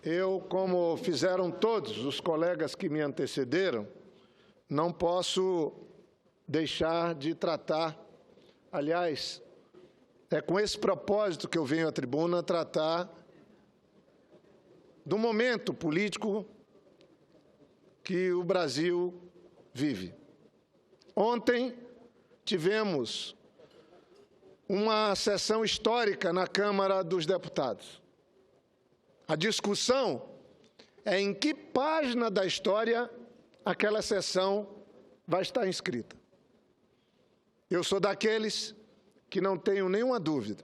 Eu, como fizeram todos os colegas que me antecederam, não posso deixar de tratar, aliás, é com esse propósito que eu venho à tribuna tratar do momento político que o Brasil vive. Ontem tivemos uma sessão histórica na Câmara dos Deputados. A discussão é em que página da história aquela sessão vai estar inscrita. Eu sou daqueles que não tenho nenhuma dúvida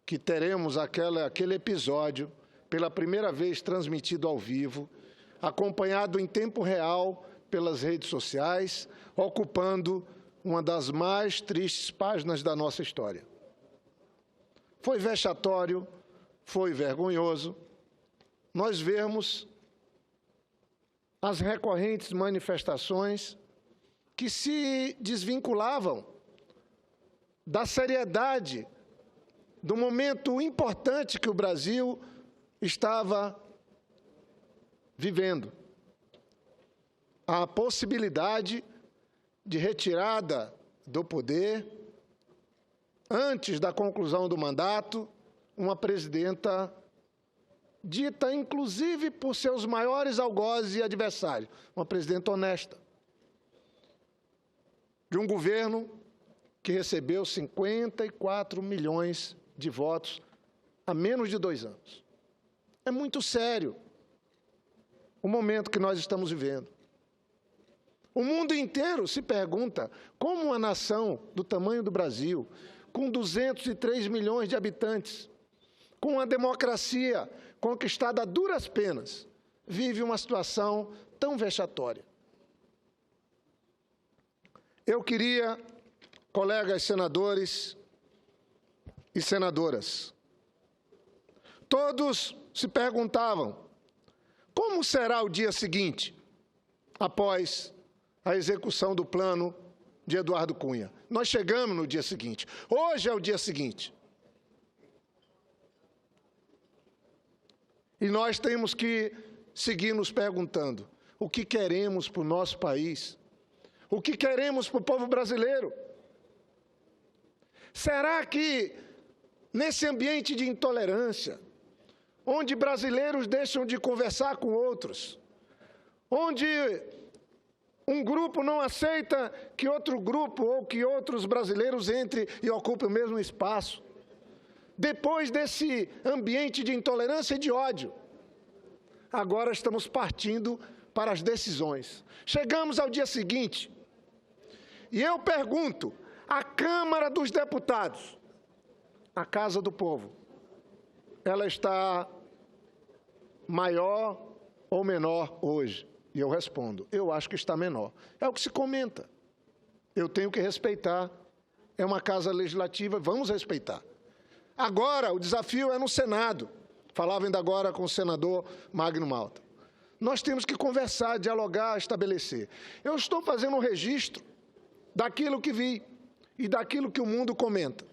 que teremos aquele episódio pela primeira vez transmitido ao vivo, acompanhado em tempo real pelas redes sociais, ocupando uma das mais tristes páginas da nossa história. Foi vexatório, foi vergonhoso nós vermos as recorrentes manifestações que se desvinculavam da seriedade do momento importante que o Brasil estava vivendo. A possibilidade de retirada do poder, antes da conclusão do mandato, uma presidenta dita, inclusive, por seus maiores algozes e adversários, uma presidenta honesta, de um governo que recebeu 54 milhões de votos há menos de 2 anos. É muito sério o momento que nós estamos vivendo. O mundo inteiro se pergunta como uma nação do tamanho do Brasil, com 203 milhões de habitantes, com uma democracia conquistada a duras penas, vive uma situação tão vexatória. Eu queria, colegas senadores e senadoras, todos se perguntavam como será o dia seguinte, após a execução do plano de Eduardo Cunha. Nós chegamos no dia seguinte. Hoje é o dia seguinte. E nós temos que seguir nos perguntando o que queremos para o nosso país, o que queremos para o povo brasileiro. Será que, nesse ambiente de intolerância, onde brasileiros deixam de conversar com outros, onde um grupo não aceita que outro grupo ou que outros brasileiros entrem e ocupem o mesmo espaço, depois desse ambiente de intolerância e de ódio, agora estamos partindo para as decisões. Chegamos ao dia seguinte, e eu pergunto, a Câmara dos Deputados, a Casa do Povo, ela está maior ou menor hoje? E eu respondo, eu acho que está menor. É o que se comenta. Eu tenho que respeitar. É uma casa legislativa, vamos respeitar. Agora, o desafio é no Senado. Falava ainda agora com o senador Magno Malta. Nós temos que conversar, dialogar, estabelecer. Eu estou fazendo um registro daquilo que vi e daquilo que o mundo comenta.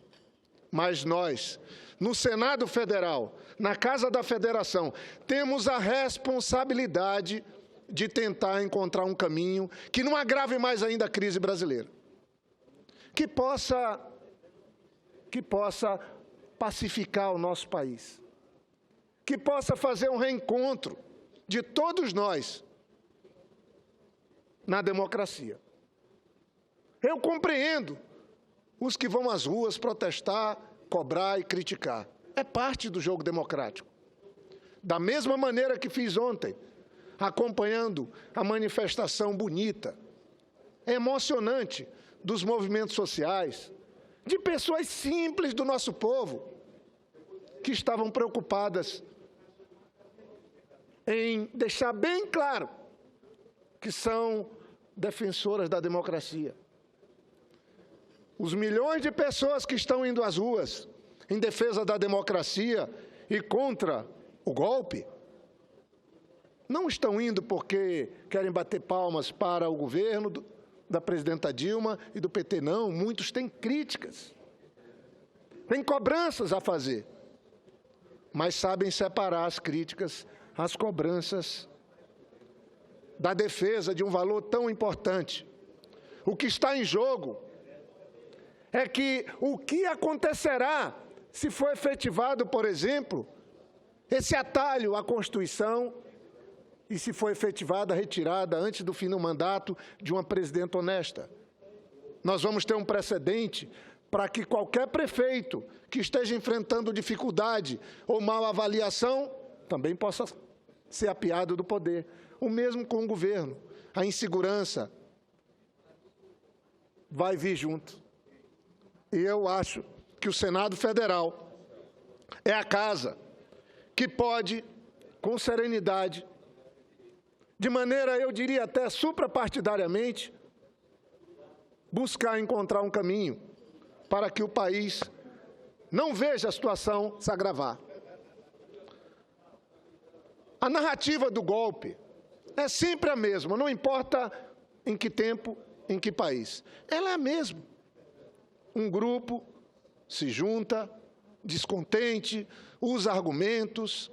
Mas nós, no Senado Federal, na Casa da Federação, temos a responsabilidade de tentar encontrar um caminho que não agrave mais ainda a crise brasileira. Que possa pacificar o nosso país. Que possa fazer um reencontro de todos nós na democracia. Eu compreendo os que vão às ruas protestar, cobrar e criticar. É parte do jogo democrático. Da mesma maneira que fiz ontem, acompanhando a manifestação bonita, emocionante dos movimentos sociais, de pessoas simples do nosso povo, que estavam preocupadas em deixar bem claro que são defensoras da democracia. Os milhões de pessoas que estão indo às ruas em defesa da democracia e contra o golpe, não estão indo porque querem bater palmas para o governo da presidenta Dilma e do PT, não. Muitos têm críticas, têm cobranças a fazer, mas sabem separar as críticas as cobranças da defesa de um valor tão importante. O que está em jogo é que o que acontecerá se for efetivado, por exemplo, esse atalho à Constituição e se for efetivada a retirada antes do fim do mandato de uma presidenta honesta. Nós vamos ter um precedente para que qualquer prefeito que esteja enfrentando dificuldade ou mal avaliação também possa ser apiado do poder. O mesmo com o governo. A insegurança vai vir junto. E eu acho que o Senado Federal é a casa que pode, com serenidade, de maneira, eu diria até suprapartidariamente, buscar encontrar um caminho para que o país não veja a situação se agravar. A narrativa do golpe é sempre a mesma, não importa em que tempo, em que país. Ela é a mesma. Um grupo se junta, descontente, usa argumentos,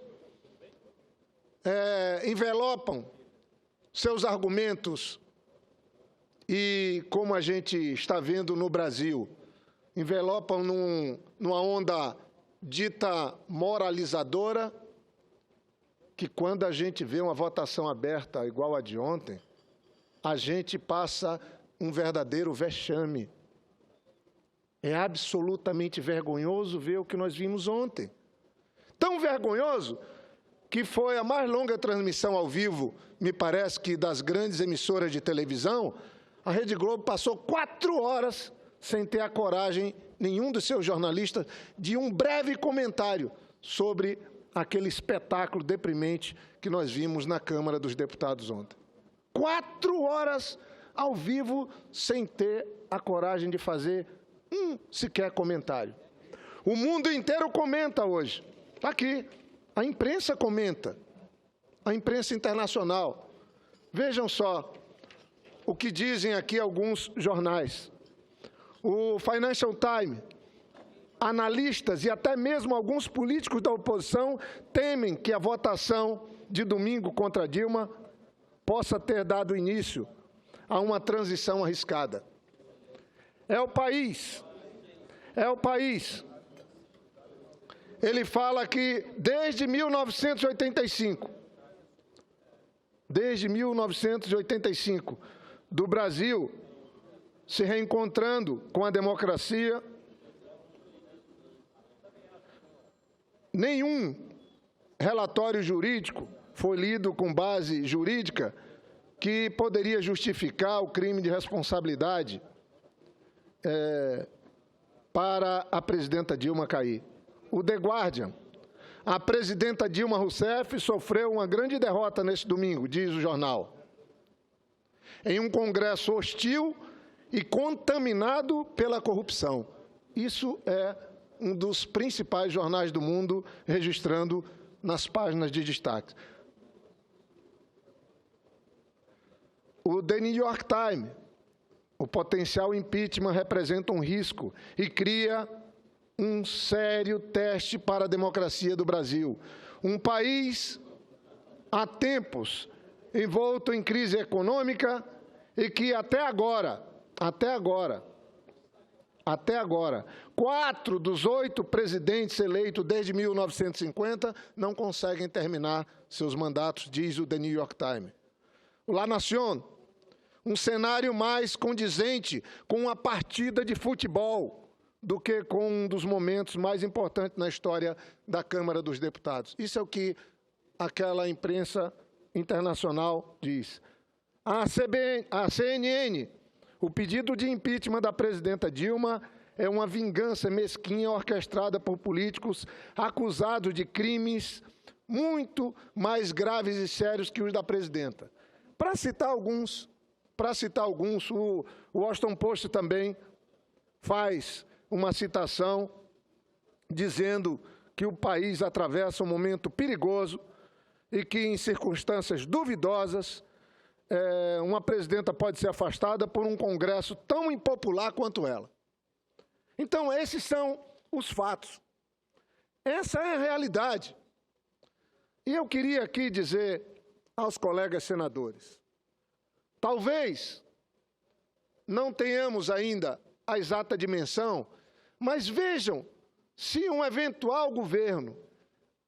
envelopam seus argumentos e, como a gente está vendo no Brasil, envelopam numa onda dita moralizadora, que quando a gente vê uma votação aberta igual a de ontem, a gente passa um verdadeiro vexame. É absolutamente vergonhoso ver o que nós vimos ontem. Tão vergonhoso que foi a mais longa transmissão ao vivo, me parece que das grandes emissoras de televisão, a Rede Globo passou 4 horas sem ter a coragem, nenhum dos seus jornalistas, de um breve comentário sobre aquele espetáculo deprimente que nós vimos na Câmara dos Deputados ontem. 4 horas ao vivo sem ter a coragem de fazer sequer comentário. O mundo inteiro comenta hoje. Aqui, a imprensa comenta, a imprensa internacional. Vejam só o que dizem aqui alguns jornais. O Financial Times, analistas e até mesmo alguns políticos da oposição temem que a votação de domingo contra Dilma possa ter dado início a uma transição arriscada. É o País. Ele fala que desde 1985, do Brasil se reencontrando com a democracia, nenhum relatório jurídico foi lido com base jurídica que poderia justificar o crime de responsabilidade para a presidenta Dilma cair. O The Guardian. A presidenta Dilma Rousseff sofreu uma grande derrota neste domingo, diz o jornal, em um Congresso hostil e contaminado pela corrupção. Isso é um dos principais jornais do mundo, registrando nas páginas de destaque. O The New York Times. O potencial impeachment representa um risco e cria um sério teste para a democracia do Brasil. Um país, há tempos, envolto em crise econômica e que até agora, 4 dos 8 presidentes eleitos desde 1950 não conseguem terminar seus mandatos, diz o The New York Times. O La Nación, um cenário mais condizente com uma partida de futebol do que com um dos momentos mais importantes na história da Câmara dos Deputados. Isso é o que aquela imprensa internacional diz. A CNN, o pedido de impeachment da presidenta Dilma é uma vingança mesquinha orquestrada por políticos acusados de crimes muito mais graves e sérios que os da presidenta. Para citar alguns, o Washington Post também faz uma citação dizendo que o país atravessa um momento perigoso e que, em circunstâncias duvidosas, uma presidenta pode ser afastada por um Congresso tão impopular quanto ela. Então, esses são os fatos. Essa é a realidade. E eu queria aqui dizer aos colegas senadores, talvez não tenhamos ainda a exata dimensão, mas vejam se um eventual governo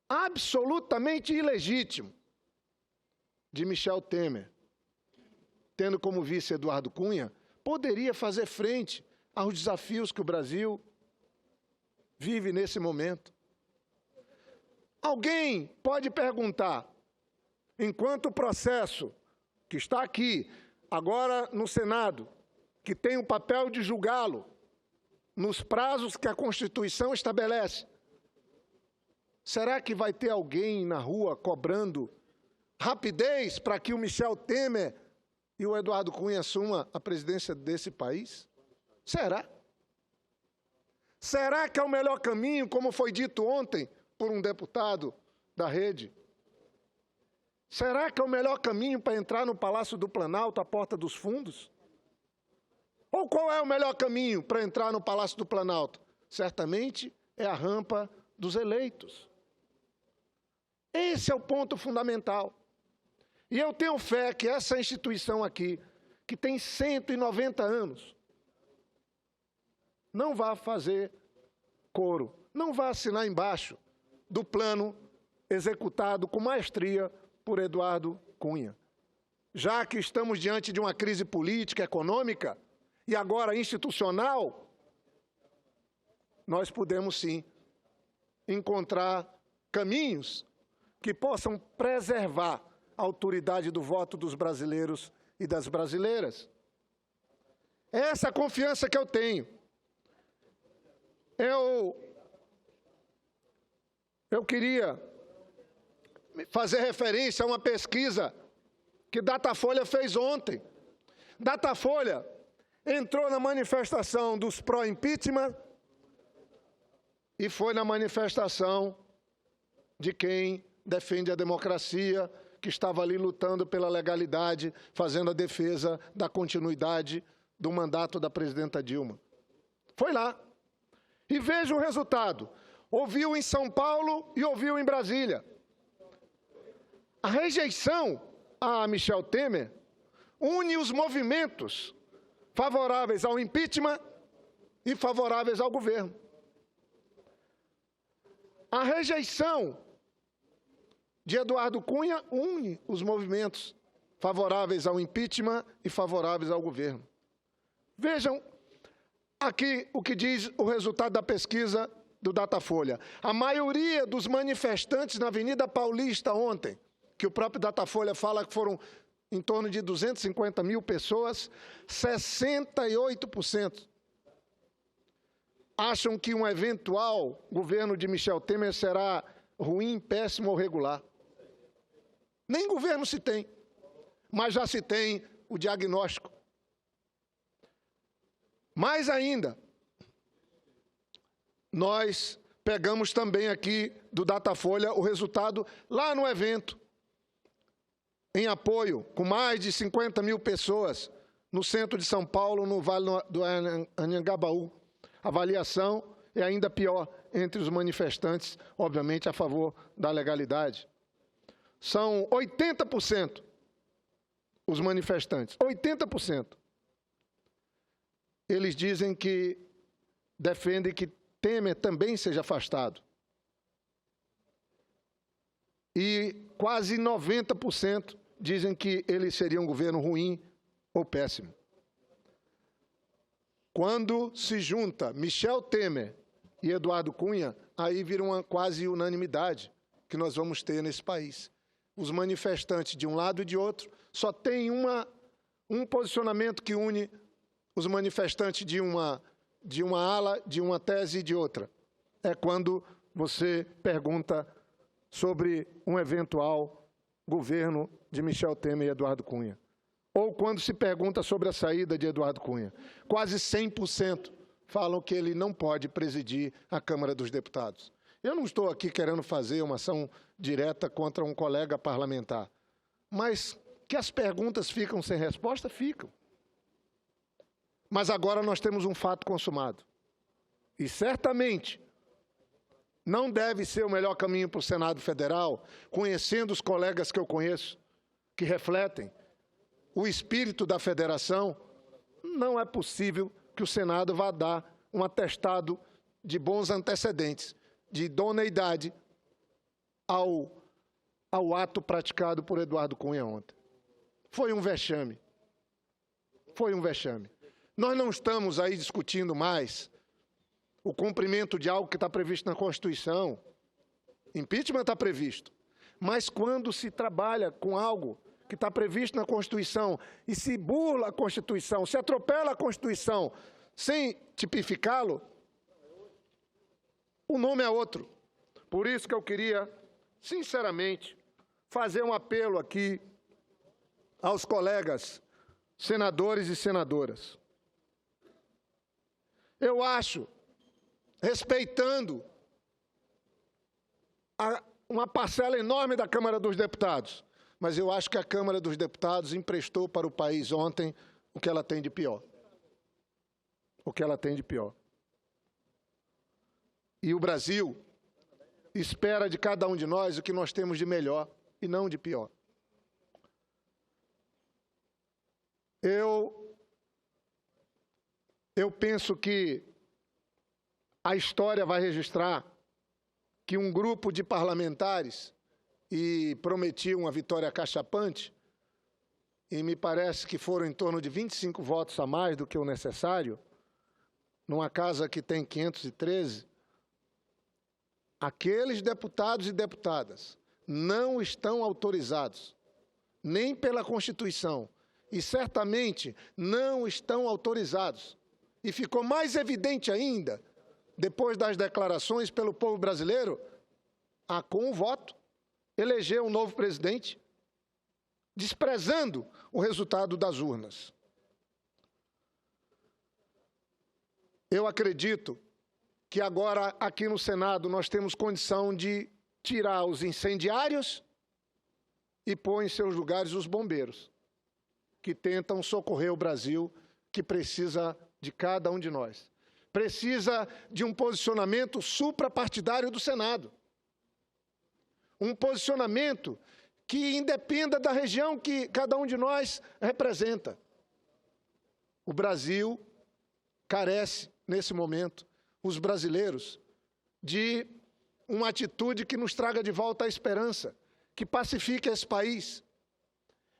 absolutamente ilegítimo de Michel Temer, tendo como vice Eduardo Cunha, poderia fazer frente aos desafios que o Brasil vive nesse momento. Alguém pode perguntar, enquanto o processo que está aqui, agora no Senado, que tem o papel de julgá-lo nos prazos que a Constituição estabelece, será que vai ter alguém na rua cobrando rapidez para que o Michel Temer e o Eduardo Cunha assumam a presidência desse país? Será? Será que é o melhor caminho, como foi dito ontem por um deputado da Rede? Será que é o melhor caminho para entrar no Palácio do Planalto, a porta dos fundos? Ou qual é o melhor caminho para entrar no Palácio do Planalto? Certamente é a rampa dos eleitos. Esse é o ponto fundamental. E eu tenho fé que essa instituição aqui, que tem 190 anos, não vai fazer coro, não vai assinar embaixo do plano executado com maestria por Eduardo Cunha. Já que estamos diante de uma crise política, econômica e agora institucional, nós podemos sim encontrar caminhos que possam preservar a autoridade do voto dos brasileiros e das brasileiras. É essa a confiança que eu tenho. Eu queria fazer referência a uma pesquisa que Datafolha fez ontem. Datafolha entrou na manifestação dos pró-impeachment e foi na manifestação de quem defende a democracia, que estava ali lutando pela legalidade, fazendo a defesa da continuidade do mandato da presidenta Dilma. Foi lá. E veja o resultado. Ouviu em São Paulo e ouviu em Brasília. A rejeição a Michel Temer une os movimentos favoráveis ao impeachment e favoráveis ao governo. A rejeição de Eduardo Cunha une os movimentos favoráveis ao impeachment e favoráveis ao governo. Vejam aqui o que diz o resultado da pesquisa do Datafolha. A maioria dos manifestantes na Avenida Paulista ontem, que o próprio Datafolha fala que foram em torno de 250 mil pessoas, 68% acham que um eventual governo de Michel Temer será ruim, péssimo ou regular. Nem governo se tem, mas já se tem o diagnóstico. Mais ainda, nós pegamos também aqui do Datafolha o resultado lá no evento, em apoio, com mais de 50 mil pessoas, no centro de São Paulo, no Vale do Anhangabaú. A avaliação é ainda pior entre os manifestantes, obviamente, a favor da legalidade. São 80% os manifestantes, 80%. Eles dizem que defendem que Temer também seja afastado. E quase 90% dizem que ele seria um governo ruim ou péssimo. Quando se junta Michel Temer e Eduardo Cunha, aí vira uma quase unanimidade que nós vamos ter nesse país. Os manifestantes de um lado e de outro, só tem um posicionamento que une os manifestantes de uma ala, de uma tese e de outra. É quando você pergunta sobre um eventual governo de Michel Temer e Eduardo Cunha. Ou quando se pergunta sobre a saída de Eduardo Cunha. Quase 100% falam que ele não pode presidir a Câmara dos Deputados. Eu não estou aqui querendo fazer uma ação direta contra um colega parlamentar, mas que as perguntas ficam sem resposta, ficam. Mas agora nós temos um fato consumado. E certamente não deve ser o melhor caminho para o Senado Federal, conhecendo os colegas que eu conheço, que refletem o espírito da federação, não é possível que o Senado vá dar um atestado de bons antecedentes, de idoneidade ao ato praticado por Eduardo Cunha ontem. Foi um vexame. Foi um vexame. Nós não estamos aí discutindo mais o cumprimento de algo que está previsto na Constituição. Impeachment está previsto. Mas quando se trabalha com algo que está previsto na Constituição e se burla a Constituição, se atropela a Constituição sem tipificá-lo, o nome é outro. Por isso que eu queria, sinceramente, fazer um apelo aqui aos colegas senadores e senadoras. Eu acho, respeitando uma parcela enorme da Câmara dos Deputados, mas eu acho que a Câmara dos Deputados emprestou para o país ontem o que ela tem de pior. O que ela tem de pior. E o Brasil espera de cada um de nós o que nós temos de melhor e não de pior. Eu penso que a história vai registrar que um grupo de parlamentares e prometiam uma vitória cachapante, e me parece que foram em torno de 25 votos a mais do que o necessário, numa casa que tem 513, aqueles deputados e deputadas não estão autorizados, nem pela Constituição, e certamente não estão autorizados. E ficou mais evidente ainda, depois das declarações pelo povo brasileiro, com o voto, eleger um novo presidente, desprezando o resultado das urnas. Eu acredito que agora, aqui no Senado, nós temos condição de tirar os incendiários e pôr em seus lugares os bombeiros, que tentam socorrer o Brasil, que precisa de cada um de nós. Precisa de um posicionamento suprapartidário do Senado. Um posicionamento que independa da região que cada um de nós representa. O Brasil carece, nesse momento, os brasileiros, de uma atitude que nos traga de volta a esperança, que pacifique esse país.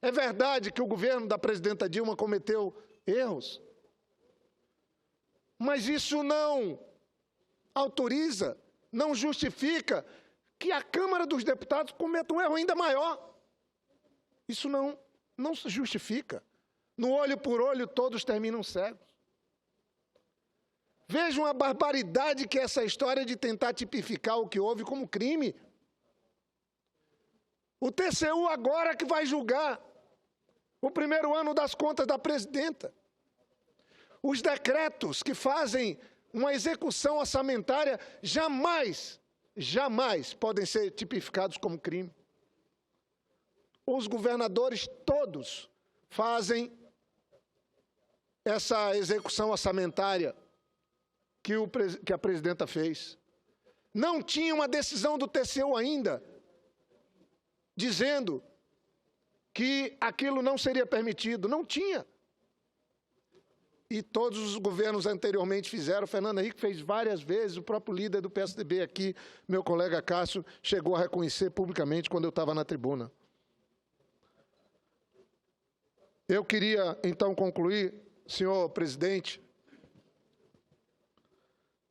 É verdade que o governo da presidenta Dilma cometeu erros, mas isso não autoriza, não justifica que a Câmara dos Deputados cometa um erro ainda maior. Isso não se justifica. No olho por olho, todos terminam cegos. Vejam a barbaridade que é essa história de tentar tipificar o que houve como crime. O TCU agora que vai julgar o primeiro ano das contas da presidenta. Os decretos que fazem uma execução orçamentária jamais podem ser tipificados como crime. Os governadores todos fazem essa execução orçamentária que a presidenta fez. Não tinha uma decisão do TCU ainda, dizendo que aquilo não seria permitido. Não tinha. E todos os governos anteriormente fizeram. Fernando Henrique fez várias vezes, o próprio líder do PSDB aqui, meu colega Cássio, chegou a reconhecer publicamente quando eu estava na tribuna. Eu queria, então, concluir, senhor presidente,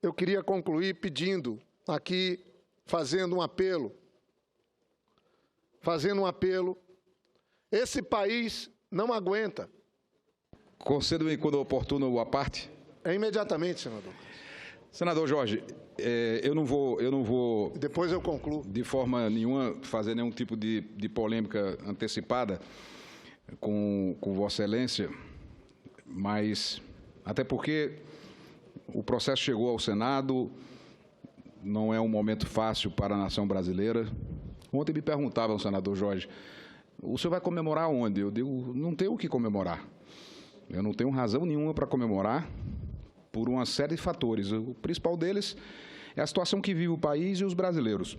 eu queria concluir pedindo aqui, fazendo um apelo. Esse país não aguenta. Conceda-me, quando oportuno, a parte. É imediatamente, senador. Senador Jorge, eu não vou... Depois eu concluo. De forma nenhuma, fazer nenhum tipo de polêmica antecipada com Vossa Excelência, mas até porque o processo chegou ao Senado, não é um momento fácil para a nação brasileira. Ontem me perguntavam, senador Jorge, o senhor vai comemorar onde? Eu digo, não tenho o que comemorar. Eu não tenho razão nenhuma para comemorar por uma série de fatores. O principal deles é a situação que vive o país e os brasileiros.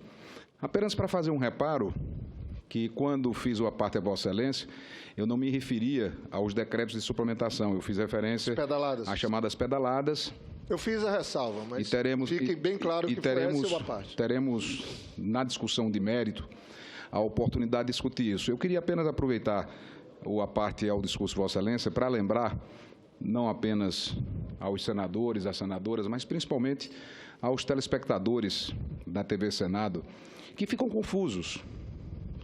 Apenas para fazer um reparo, que quando fiz o aparte a Vossa Excelência, eu não me referia aos decretos de suplementação, eu fiz referência às chamadas pedaladas. Eu fiz a ressalva, mas fique bem claro que foi essa a parte. Teremos, na discussão de mérito, a oportunidade de discutir isso. Eu queria apenas aproveitar o aparte ao discurso de Vossa Excelência para lembrar, não apenas aos senadores, às senadoras, mas principalmente aos telespectadores da TV Senado, que ficam confusos.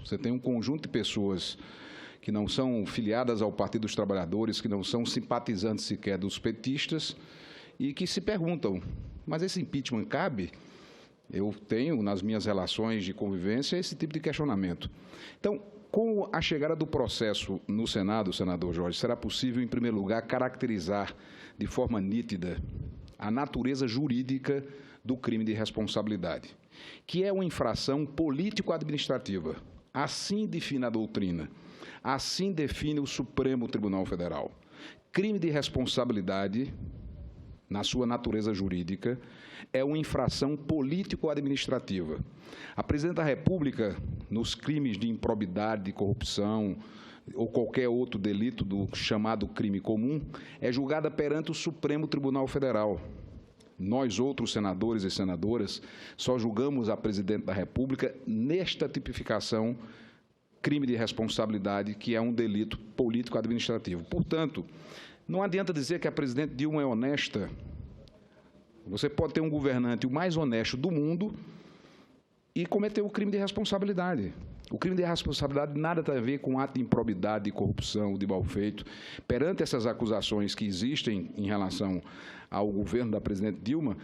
Você tem um conjunto de pessoas que não são filiadas ao Partido dos Trabalhadores, que não são simpatizantes sequer dos petistas, e que se perguntam, mas esse impeachment cabe? Eu tenho, nas minhas relações de convivência, esse tipo de questionamento. Então, com a chegada do processo no Senado, senador Jorge, será possível, em primeiro lugar, caracterizar de forma nítida a natureza jurídica do crime de responsabilidade, que é uma infração político-administrativa. Assim define a doutrina, assim define o Supremo Tribunal Federal. Crime de responsabilidade, na sua natureza jurídica, é uma infração político-administrativa. A Presidente da República, nos crimes de improbidade, de corrupção ou qualquer outro delito do chamado crime comum, é julgada perante o Supremo Tribunal Federal. Nós, outros senadores e senadoras, só julgamos a Presidente da República nesta tipificação crime de responsabilidade, que é um delito político-administrativo. Portanto, não adianta dizer que a Presidente Dilma é honesta. Você pode ter um governante o mais honesto do mundo e cometer o crime de responsabilidade. O crime de responsabilidade nada tem a ver com ato de improbidade, de corrupção, de mal feito. Perante essas acusações que existem em relação ao governo da Presidente Dilma,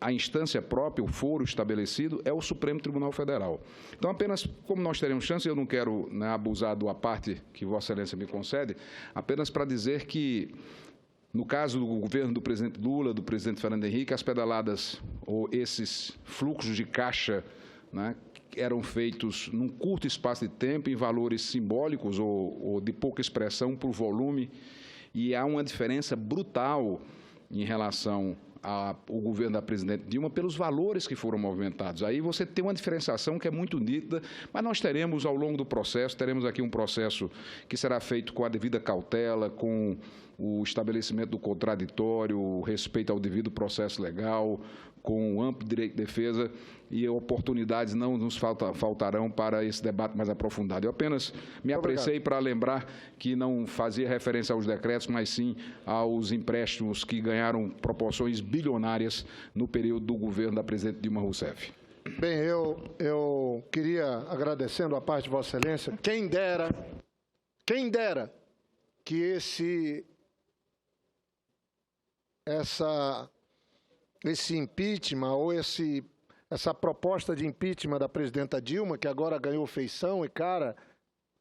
a instância própria, o foro estabelecido, é o Supremo Tribunal Federal. Então, apenas como nós teremos chance, eu não quero abusar do aparte que Vossa Excelência me concede, apenas para dizer que, no caso do governo do presidente Lula, do presidente Fernando Henrique, as pedaladas ou esses fluxos de caixa eram feitos num curto espaço de tempo, em valores simbólicos ou de pouca expressão por volume, e há uma diferença brutal em relação ao governo da Presidente Dilma pelos valores que foram movimentados. Aí você tem uma diferenciação que é muito nítida, mas nós teremos, ao longo do processo, teremos aqui um processo que será feito com a devida cautela, com o estabelecimento do contraditório, o respeito ao devido processo legal, com o amplo direito de defesa, e oportunidades não nos faltarão para esse debate mais aprofundado. Eu apenas me apressei para lembrar que não fazia referência aos decretos, mas sim aos empréstimos que ganharam proporções bilionárias no período do governo da Presidente Dilma Rousseff. Bem, eu queria, agradecendo a parte de Vossa Excelência, quem dera que esse impeachment ou essa proposta de impeachment da presidenta Dilma, que agora ganhou feição e cara,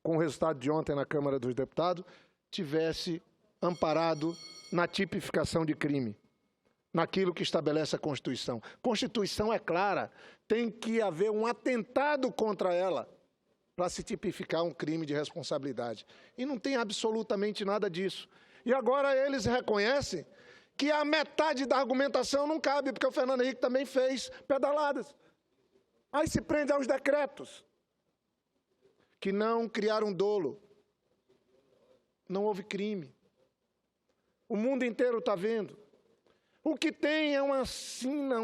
com o resultado de ontem na Câmara dos Deputados, tivesse amparado na tipificação de crime, naquilo que estabelece a Constituição. Constituição é clara, tem que haver um atentado contra ela para se tipificar um crime de responsabilidade. E não tem absolutamente nada disso. E agora eles reconhecem que a metade da argumentação não cabe, porque o Fernando Henrique também fez pedaladas. Aí se prende aos decretos, que não criaram dolo. Não houve crime. O mundo inteiro está vendo. O que tem é uma sina,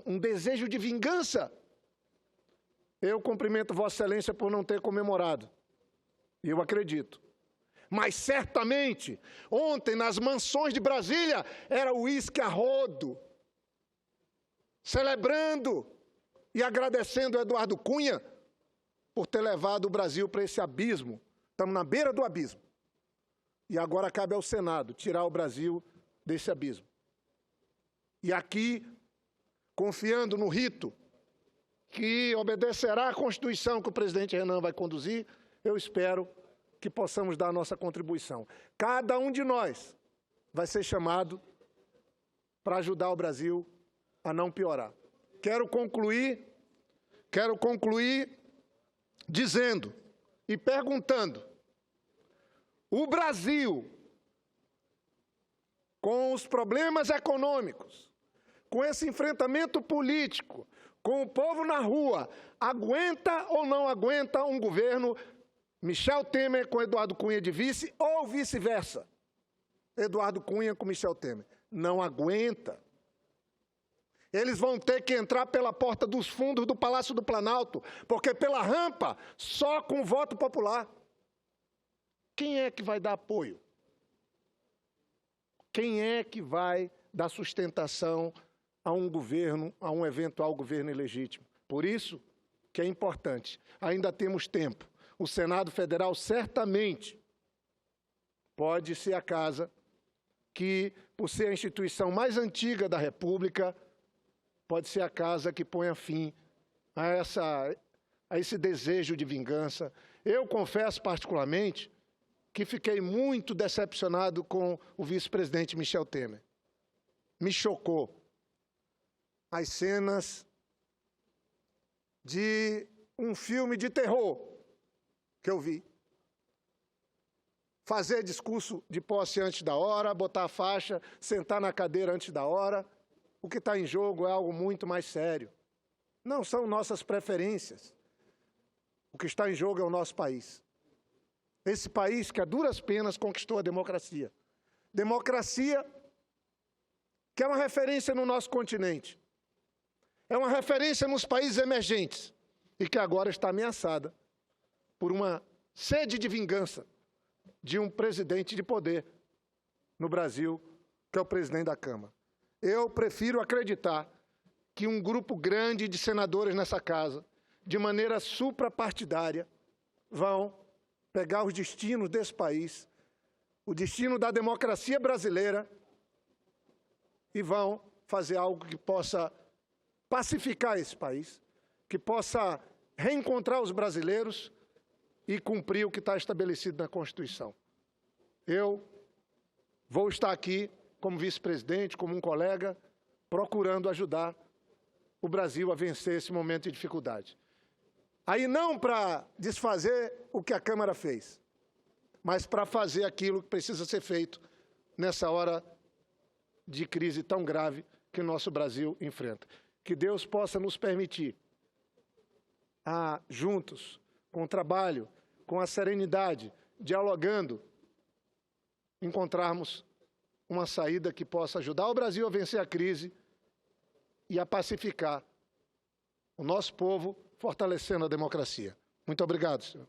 um desejo de vingança. Eu cumprimento Vossa Excelência por não ter comemorado. E eu acredito. Mas, certamente, ontem, nas mansões de Brasília, era uísque a rodo, celebrando e agradecendo a Eduardo Cunha por ter levado o Brasil para esse abismo. Estamos na beira do abismo. E agora cabe ao Senado tirar o Brasil desse abismo. E aqui, confiando no rito, que obedecerá à Constituição que o presidente Renan vai conduzir, eu espero que possamos dar a nossa contribuição. Cada um de nós vai ser chamado para ajudar o Brasil a não piorar. Quero concluir dizendo e perguntando: o Brasil, com os problemas econômicos, com esse enfrentamento político, com o povo na rua, aguenta ou não aguenta um governo Michel Temer com Eduardo Cunha de vice ou vice-versa? Eduardo Cunha com Michel Temer. Não aguenta. Eles vão ter que entrar pela porta dos fundos do Palácio do Planalto, porque pela rampa, só com voto popular. Quem é que vai dar apoio? Quem é que vai dar sustentação a um governo, a um eventual governo ilegítimo? Por isso que é importante. Ainda temos tempo. O Senado Federal certamente pode ser a casa que, por ser a instituição mais antiga da República, pode ser a casa que ponha fim a esse desejo de vingança. Eu confesso particularmente que fiquei muito decepcionado com o vice-presidente Michel Temer. Me chocou as cenas de um filme de terror que eu vi. Fazer discurso de posse antes da hora, botar a faixa, sentar na cadeira antes da hora. O que está em jogo é algo muito mais sério. Não são nossas preferências. O que está em jogo é o nosso país. Esse país que a duras penas conquistou a democracia. Democracia que é uma referência no nosso continente. É uma referência nos países emergentes e que agora está ameaçada por uma sede de vingança de um presidente de poder no Brasil, que é o presidente da Câmara. Eu prefiro acreditar que um grupo grande de senadores nessa casa, de maneira suprapartidária, vão pegar os destinos desse país, o destino da democracia brasileira, e vão fazer algo que possa pacificar esse país, que possa reencontrar os brasileiros e cumprir o que está estabelecido na Constituição. Eu vou estar aqui como vice-presidente, como um colega, procurando ajudar o Brasil a vencer esse momento de dificuldade. Aí não para desfazer o que a Câmara fez, mas para fazer aquilo que precisa ser feito nessa hora de crise tão grave que o nosso Brasil enfrenta. Que Deus possa nos permitir, juntos, com o trabalho, com a serenidade, dialogando, encontrarmos uma saída que possa ajudar o Brasil a vencer a crise e a pacificar o nosso povo, fortalecendo a democracia. Muito obrigado, senhor.